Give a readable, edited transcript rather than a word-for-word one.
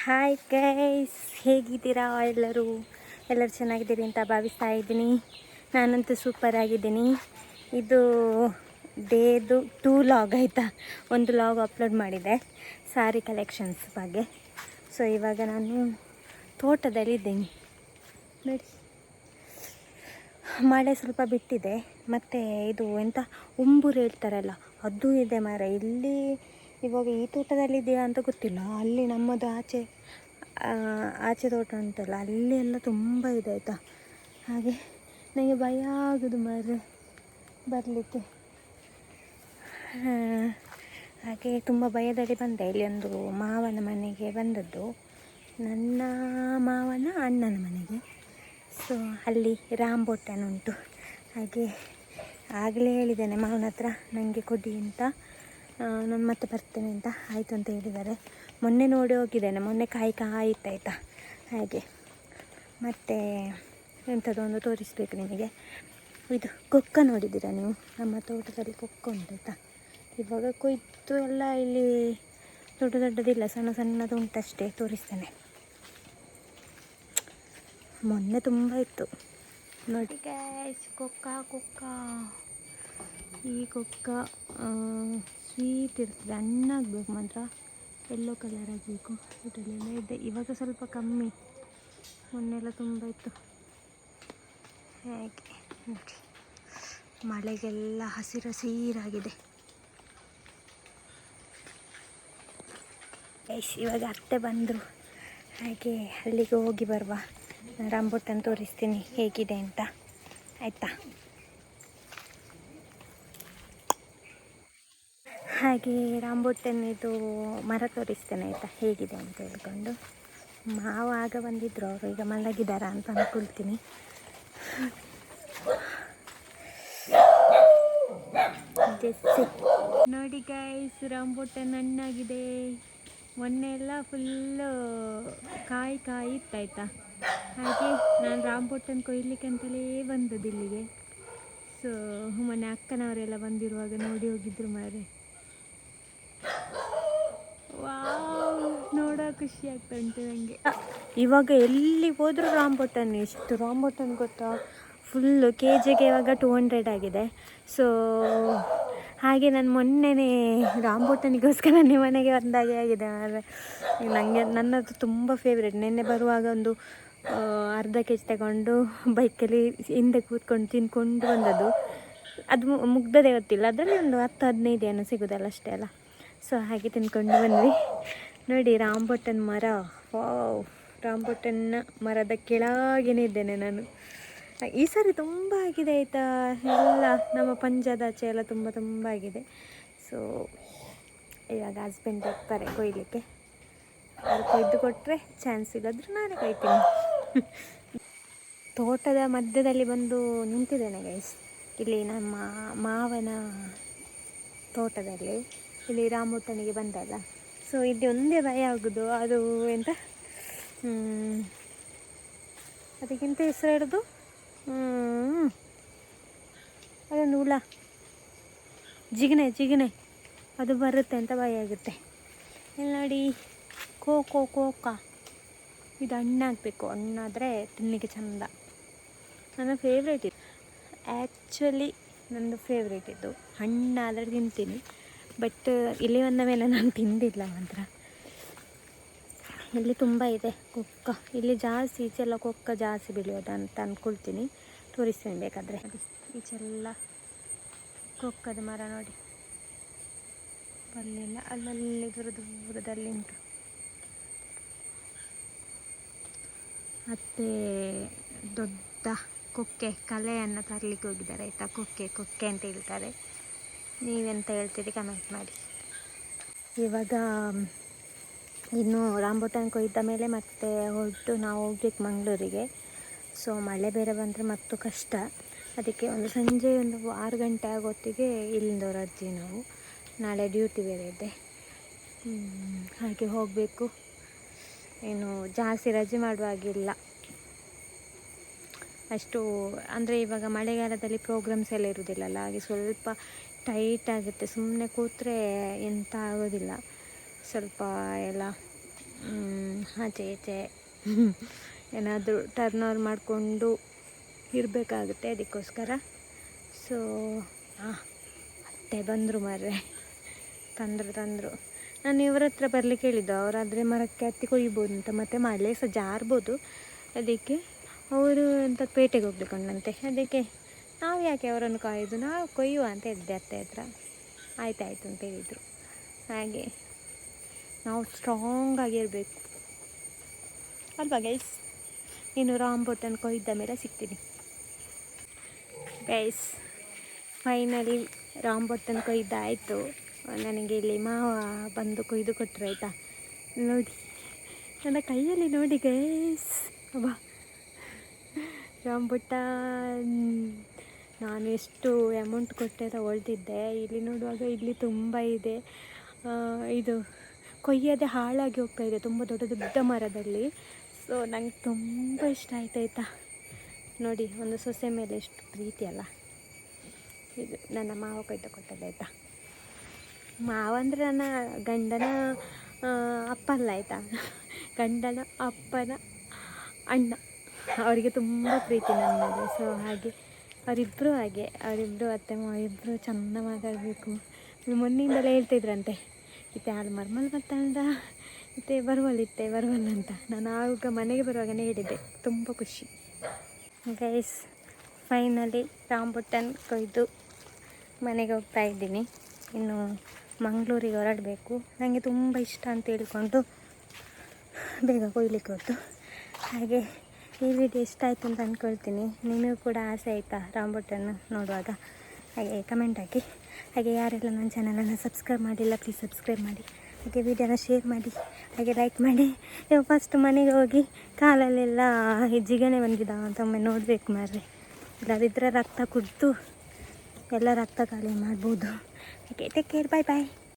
Hi guys, ಹೇಗಿದ್ದೀರಾ ಎಲ್ಲರೂ ಚೆನ್ನಾಗಿದ್ದೀರಿ ಅಂತ ಭಾವಿಸ್ತಾ ಇದ್ದೀನಿ. ನಾನಂತೂ ಸೂಪರ್ ಆಗಿದ್ದೀನಿ. ಇದು ಡೇದು 2 ಲಾಗ್ ಆಯಿತಾ. ಒಂದು ಲಾಗ್ ಅಪ್ಲೋಡ್ ಮಾಡಿದೆ ಸಾರಿ ಕಲೆಕ್ಷನ್ಸ್ ಬಗ್ಗೆ. ಸೊ ಇವಾಗ ನಾನು ತೋಟದಲ್ಲಿದ್ದೀನಿ ನೋಡಿ. ಮಳೆ ಸ್ವಲ್ಪ ಬಿಟ್ಟಿದೆ, ಮತ್ತು ಇದು ಎಂಥ ಉಂಬೂರು ಹೇಳ್ತಾರಲ್ಲ ಅದು ಇದೆ ಮರ ಇಲ್ಲಿ. ಇವಾಗ ಈ ತೋಟದಲ್ಲಿದೆಯಾ ಅಂತ ಗೊತ್ತಿಲ್ಲ, ಅಲ್ಲಿ ನಮ್ಮದು ಆಚೆ ತೋಟ ಉಂಟಲ್ಲ ಅಲ್ಲಿ ಎಲ್ಲ ತುಂಬ ಇದೆ ಆಯಿತಾ. ಹಾಗೆ ನನಗೆ ಭಯ ಆಗೋದು ಮರ ಬರಲಿಕ್ಕೆ. ಹಾಗೆ ತುಂಬ ಭಯದಲ್ಲಿ ಬಂದೆ. ಇಲ್ಲಿ ಒಂದು ಮಾವನ ಮನೆಗೆ ಬಂದದ್ದು, ನನ್ನ ಮಾವನ ಅಣ್ಣನ ಮನೆಗೆ. ಸೊ ಅಲ್ಲಿ ರಾಂಬೋಟನ್ ಉಂಟು. ಹಾಗೆ ಆಗಲೇ ಹೇಳಿದ್ದೇನೆ ಮಾವನ ಹತ್ರ ನನಗೆ ಕೊಡಿ ಅಂತ, ನಾನು ಮತ್ತೆ ಬರ್ತೇನೆ ಅಂತ. ಆಯಿತು ಅಂತ ಹೇಳಿದ್ದಾರೆ. ಮೊನ್ನೆ ನೋಡಿ ಹೋಗಿದ್ದೇನೆ, ಮೊನ್ನೆ ಕಾಯಿ ಆಯಿತಾಯ್ತಾ. ಹಾಗೆ ಮತ್ತು ಎಂಥದ್ದೊಂದು ತೋರಿಸ್ಬೇಕು ನಿಮಗೆ. ಇದು ಕೊಕ್ಕ ನೋಡಿದ್ದೀರಾ ನೀವು? ನಮ್ಮ ತೋಟದಲ್ಲಿ ಕೊಕ್ಕ ಉಂಟಾಯ್ತಾ. ಇವಾಗ ಕೊಯ್ದು ಎಲ್ಲ ಇಲ್ಲಿ ದೊಡ್ಡದಿಲ್ಲ, ಸಣ್ಣ ಸಣ್ಣದು ಉಂಟಷ್ಟೇ. ತೋರಿಸ್ತೇನೆ. ಮೊನ್ನೆ ತುಂಬ ಇತ್ತು ನೋಡಿ ಗೈಸ್. ಕೊಕ್ಕ ಈ ಕೊಕ್ಕ ಸ್ವೀಟ್ ಇರ್ತದೆ, ಹಣ್ಣಾಗಬೇಕು ಮಾತ್ರ, ಯೆಲ್ಲೋ ಕಲರ್ ಆಗಬೇಕು. ಇದರಲ್ಲೆಲ್ಲ ಇದೆ. ಇವಾಗ ಸ್ವಲ್ಪ ಕಮ್ಮಿ, ಮೊನ್ನೆಲ್ಲ ತುಂಬ ಇತ್ತು. ಹೇಗೆ ನೋಡಿ, ಮಳೆಗೆಲ್ಲ ಹಸಿರಾಗಿದೆ ಗೈಸ್. ಇವಾಗ ಅತ್ತೆ ಬಂದರು, ಹಾಗೆ ಅಲ್ಲಿಗೆ ಹೋಗಿ ಬರುವ. ರಾಂಬೋಟನ್ ತೋರಿಸ್ತೀನಿ ಹೇಗಿದೆ ಅಂತ, ಆಯಿತಾ. ಹಾಗೆ ರಾಂಬೋಟನ್ ಇದು ಮರ ತೋರಿಸ್ತೇನೆ ಆಯಿತಾ, ಹೇಗಿದೆ ಅಂತ ಹೇಳ್ಕೊಂಡು. ಮಾವ ಆಗ ಬಂದಿದ್ದರು, ಅವರು ಈಗ ಮಲಗಿದ್ದಾರಾ ಅಂತ ಅಂದ್ಕೊಳ್ತೀನಿ. ನೋಡಿ ಗೈಸ್, ರಾಂಬೋಟನ್ ಹಣ್ಣಾಗಿದೆ. ಮೊನ್ನೆ ಎಲ್ಲ ಫುಲ್ಲು ಕಾಯಿ ಇತ್ತಾಯ್ತಾ. ಹಾಗೆ ನಾನು ರಾಂಬೋಟನ್ ಕೊಯ್ಲಿಕ್ಕೆ ಅಂತಲೇ ಬಂದದ್ದು ಇಲ್ಲಿಗೆ. ಸೊ ಮೊನ್ನೆ ಅಕ್ಕನವರೆಲ್ಲ ಬಂದಿರುವಾಗ ನೋಡಿ ಹೋಗಿದ್ರು ಮಾರೆ. ವಾವ್, ನೋಡೋ ಖುಷಿ ಆಗ್ತಾ ಉಂಟು ನನಗೆ. ಇವಾಗ ಎಲ್ಲಿ ಹೋದರೂ ರಾಂಬೋಟನ್. ಎಷ್ಟು ರಾಂಬೋಟನ್ ಗೊತ್ತಾ, ಫುಲ್ಲು KGಗೆ ಇವಾಗ 200 ಆಗಿದೆ. ಸೊ ಹಾಗೆ ನಾನು ಮೊನ್ನೆನೇ ರಾಂಬೋಟನಿಗೋಸ್ಕರ ನಿಮ್ಮ ಮನೆಗೆ ಬಂದಾಗೆ ಆಗಿದೆ. ನನಗೆ ನನ್ನದು ತುಂಬ ಫೇವ್ರೇಟ್. ನಿನ್ನೆ ಬರುವಾಗ ಒಂದು ಅರ್ಧ kg ತಗೊಂಡು ಬೈಕಲ್ಲಿ ಹಿಂದೆ ಕೂತ್ಕೊಂಡು ತಿನ್ಕೊಂಡು ಬಂದದ್ದು. ಅದು ಮುಗ್ದದೇ ಗೊತ್ತಿಲ್ಲ, ಅದರಲ್ಲಿ ಒಂದು 10-15 ಏನೋ ಸಿಗೋದಲ್ಲ ಅಷ್ಟೇ ಅಲ್ಲ. ಸೊ ಹಾಗೆ ತಿನ್ಕೊಂಡು ಬಂದ್ವಿ ನೋಡಿ. ರಾಂಬೋಟನ್ ಮರ, ವಾವ್, ರಾಂಬೋಟನ್ ಮರದ ಕೆಳಗೇನೆ ಇದ್ದೇನೆ ನಾನು. ಈ ಸಾರಿ ತುಂಬ ಆಗಿದೆ ಆಯಿತಾ. ಎಲ್ಲ ನಮ್ಮ ಪಂಜಾದಾಚೆ ಎಲ್ಲ ತುಂಬ ಆಗಿದೆ. ಸೊ ಇವಾಗ ಹಸ್ಬೆಂಡ್ ಹೋಗ್ತಾರೆ ಕೊಯ್ಲಿಕ್ಕೆ. ಅವ್ರು ಕೊಯ್ದು ಕೊಟ್ಟರೆ ಚಾನ್ಸ್, ಇಲ್ಲದ್ರೆ ನಾನೇ ಕೊಯ್ತೀನಿ. ತೋಟದ ಮಧ್ಯದಲ್ಲಿ ಬಂದು ನಿಂತಿದ್ದೇನೆ ಗೈಸ್. ಇಲ್ಲಿ ನಮ್ಮ ಮಾವನ ತೋಟದಲ್ಲಿ ಇಲ್ಲಿ ರಾಂಬೋಟನಿಗೆ ಬಂದಲ್ಲ. ಸೊ ಇಲ್ಲಿ ಒಂದೇ ಭಯ ಆಗೋದು, ಅದು ಎಂತ ಅದಕ್ಕಿಂತ ಹೆಸರು ಹಿಡಿದು ಅದೊಂದು ಹುಳ, ಜಿಗಣೆ ಅದು ಬರುತ್ತೆ ಅಂತ ಭಯ ಆಗುತ್ತೆ. ಇಲ್ಲಿ ನೋಡಿ, ಕೋಕ ಇದು ಹಣ್ಣಾಗಬೇಕು. ಹಣ್ಣಾದರೆ ತಿನ್ನಲಿಕ್ಕೆ ಚೆಂದ. ನನ್ನ ಫೇವ್ರೇಟ್ ಇದು, ಆ್ಯಕ್ಚುಲಿ ನನ್ನದು ಫೇವ್ರೇಟ್ ಇದು. ಹಣ್ಣಾದರೆ ತಿಂತೀನಿ, ಬಟ್ ಇಲ್ಲಿ ಬಂದ ಮೇಲೆ ನಾನು ತಿಂದಿಲ್ಲ ಮಾತ್ರ. ಇಲ್ಲಿ ತುಂಬ ಇದೆ ಕೊಕ್ಕ. ಇಲ್ಲಿ ಜಾಸ್ತಿ ಈಚೆಲ್ಲ ಕೊಕ್ಕ ಜಾಸ್ತಿ ಬೆಳೆಯೋದು ಅಂತ ಅಂದ್ಕೊಳ್ತೀನಿ. ತೋರಿಸ್ತೀನಿ ಬೇಕಾದರೆ. ಈಚೆಲ್ಲ ಕೊಕ್ಕದ ಮರ ನೋಡಿ, ಅಲ್ಲೆಲ್ಲ ಅಲ್ಲಲ್ಲಿ ದೂರದಲ್ಲಿ ಉಂಟು. ಮತ್ತು ದೊಡ್ಡ ಕೊಕ್ಕೆ ಕಲೆಯನ್ನು ತರಲಿಕ್ಕೆ ಹೋಗಿದ್ದಾರೆ ಆಯಿತಾ. ಕೊಕ್ಕೆ ಅಂತ ಹೇಳ್ತಾರೆ. ನೀವೆಂತ ಹೇಳ್ತೀರಿ ಕಮೆಂಟ್ ಮಾಡಿ. ಇವಾಗ ಇನ್ನು ರಾಂಬೋಟನ್ ಕೊಯ್ದ ಮೇಲೆ ಮತ್ತೆ ಹೊರಟು ನಾವು ಹೋಗ್ಬೇಕು ಮಂಗಳೂರಿಗೆ. ಸೊ ಮಳೆ ಬೇರೆ ಬಂದರೆ ಮತ್ತು ಕಷ್ಟ. ಅದಕ್ಕೆ ಒಂದು ಸಂಜೆ ಒಂದು 6 ಗಂಟೆ ಆಗೋತ್ತಿಗೆ ಇಲ್ಲಿಂದ ಹೊರಡ್ತೀವಿ ನಾವು. ನಾಳೆ ಡ್ಯೂಟಿ ಬೇರೆ ಇದೆ. ಹಾಗೆ ಹೋಗಬೇಕು. ಏನು ಜಾಸ್ತಿ ರಜೆ ಮಾಡುವಾಗಿಲ್ಲ ಅಷ್ಟು. ಅಂದರೆ ಇವಾಗ ಮಳೆಗಾಲದಲ್ಲಿ ಪ್ರೋಗ್ರಾಮ್ಸ್ ಎಲ್ಲ ಇರೋದಿಲ್ಲಲ್ಲ, ಹಾಗೆ ಸ್ವಲ್ಪ ಟೈಟ್ ಆಗುತ್ತೆ. ಸುಮ್ಮನೆ ಕೂತ್ರೆ ಎಂತ ಆಗೋದಿಲ್ಲ. ಸ್ವಲ್ಪ ಎಲ್ಲ ಆಚೆ ಈಚೆ ಏನಾದರೂ ಟರ್ನ್ ಓವರ್ ಮಾಡಿಕೊಂಡು ಇರಬೇಕಾಗುತ್ತೆ. ಅದಕ್ಕೋಸ್ಕರ ಸೊ ಮತ್ತೆ ಬಂದರು ಮಾರ್ರೆ, ತಂದರು. ನಾನು ಇವ್ರ ಹತ್ರ ಬರಲಿಕ್ಕೆ ಹೇಳಿದ್ದು, ಅವರಾದರೆ ಮರಕ್ಕೆ ಹತ್ತಿ ಕೊಯ್ಬೋದು ಅಂತ, ಮತ್ತು ಮಳೆ ಸಹ ಜಾರ್ಬೋದು. ಅದಕ್ಕೆ ಅವರು ಅಂತ ಪೇಟೆಗೆ ಹೋಗ್ಬೇಕಂತೆ. ಅದಕ್ಕೆ ನಾವು ಯಾಕೆ ಅವರನ್ನು ಕಾಯೋದು, ನಾವು ಕೊಯ್ಯುವ ಅಂತ ಇದ್ದೆ ಅತ್ತೆ ಹತ್ರ. ಆಯ್ತಾಯ್ತು ಅಂತ ಹೇಳಿದರು. ಹಾಗೆ ನಾವು ಸ್ಟ್ರಾಂಗ್ ಆಗಿರಬೇಕು ಅಲ್ವಾ ಗೈಸ್. ಇನ್ನು ರಾಂಬುಟಾನ್ ಕೊಯ್ದ ಮೇಲೆ ಸಿಗ್ತೀನಿ ಗೈಸ್. Finally rambutan ಕೊಯ್ದಾಯಿತು. ನನಗೆ ಇಲ್ಲಿ ಮಾವ ಬಂದು ಕೊಯ್ದು ಕೊಟ್ಟರು ಆಯಿತಾ. ನೋಡಿ ನನ್ನ ಕೈಯಲ್ಲಿ ನೋಡಿ ಗೈಸ್, ಅಬ್ಬಾ ರಾಂಬುಟಾನ್ ನಾನು ಎಷ್ಟು ಅಮೌಂಟ್ ಕೊಟ್ಟೆ ತಗೊಳ್ತಿದ್ದೆ. ಇಲ್ಲಿ ನೋಡುವಾಗ ಇಲ್ಲಿ ತುಂಬ ಇದೆ. ಇದು ಕೊಯ್ಯದೆ ಹಾಳಾಗಿ ಹೋಗ್ತಾಯಿದೆ, ತುಂಬ ದೊಡ್ಡ ಮರದಲ್ಲಿ. ಸೊ ನಂಗೆ ತುಂಬ ಇಷ್ಟ ಆಯ್ತಾಯ್ತಾ. ನೋಡಿ ಒಂದು ಸೊಸೆ ಮೇಲೆ ಎಷ್ಟು ಪ್ರೀತಿ ಅಲ್ಲ. ಇದು ನನ್ನ ಮಾವ ಕೊಯ್ದು ಕೊಟ್ಟದ್ದಾಯ್ತಾ. ಮಾವ ಅಂದರೆ ನನ್ನ ಗಂಡನ ಅಪ್ಪ ಅಲ್ಲ ಆಯಿತಾ, ಗಂಡನ ಅಪ್ಪನ ಅಣ್ಣ. ಅವರಿಗೆ ತುಂಬ ಪ್ರೀತಿ ನನ್ನ ಮೇಲೆ. ಸೊ ಹಾಗೆ ಅವರಿಬ್ಬರು ಅತ್ತೆ ಮಾವ ಇಬ್ಬರು ಚೆಂದ ಮಾತಾಡಬೇಕು. ಮೊನ್ನೆಯಿಂದಲೇ ಹೇಳ್ತಿದ್ರಂತೆ, ಇತ್ತೆ ಹಾಲು ಮರ್ಮಲ್ ಬರ್ತಂದ, ಇತ್ತೆ ಬರುವಲ್ಲ ಅಂತ. ನಾನು ಆವಾಗ ಮನೆಗೆ ಬರುವಾಗನೇ ಹೇಳಿದ್ದೆ. ತುಂಬ ಖುಷಿ ಗೈಸ್. ಫೈನಲಿ ರಾಂಬುಟಾನ್ ಕೊಯ್ದು ಮನೆಗೆ ಹೋಗ್ತಾ ಇದ್ದೀನಿ. ಇನ್ನು ಮಂಗಳೂರಿಗೆ ಹೊರಡಬೇಕು. ನನಗೆ ತುಂಬ ಇಷ್ಟ ಅಂತ ಹೇಳಿಕೊಂಡು ಬೇಗ ಕೊಯ್ಲಿಕ್ಕೆ ಹೊತ್ತು. ಹಾಗೆ ಈ ವಿಡಿಯೋ ಇಷ್ಟ ಆಯಿತು ಅಂತ ಅಂದ್ಕೊಳ್ತೀನಿ. ನಿಮಗೂ ಕೂಡ ಆಸೆ ಆಯಿತಾ ರಾಂಬುಟಾನ್ ನೋಡುವಾಗ? ಹಾಗೆ ಕಮೆಂಟ್ ಹಾಕಿ. ಹಾಗೆ ಯಾರೆಲ್ಲ ನನ್ನ ಚಾನಲನ್ನು ಸಬ್ಸ್ಕ್ರೈಬ್ ಮಾಡಿಲ್ಲ ಪ್ಲೀಸ್ ಸಬ್ಸ್ಕ್ರೈಬ್ ಮಾಡಿ. ಹಾಗೆ ವಿಡಿಯೋನ ಶೇರ್ ಮಾಡಿ, ಹಾಗೆ ಲೈಕ್ ಮಾಡಿ. ಇವಾಗ ಫಸ್ಟ್ ಮನೆಗೆ ಹೋಗಿ ಕಾಲಲ್ಲೆಲ್ಲ ಜಿಗಣೆ ಬಂದಿದ್ದಾವೆ ಅಂತ ಒಮ್ಮೆ ನೋಡಬೇಕು ಮಾರ್ರೆ. ಇಲ್ಲದಿದ್ದರೆ ರಕ್ತ ಕುಡಿದು ಎಲ್ಲ ರಕ್ತ ಖಾಲಿ ಮಾಡ್ಬೋದು. ಓಕೆ, ಟೇಕ್ ಕೇರ್, ಬಾಯ್ ಬಾಯ್.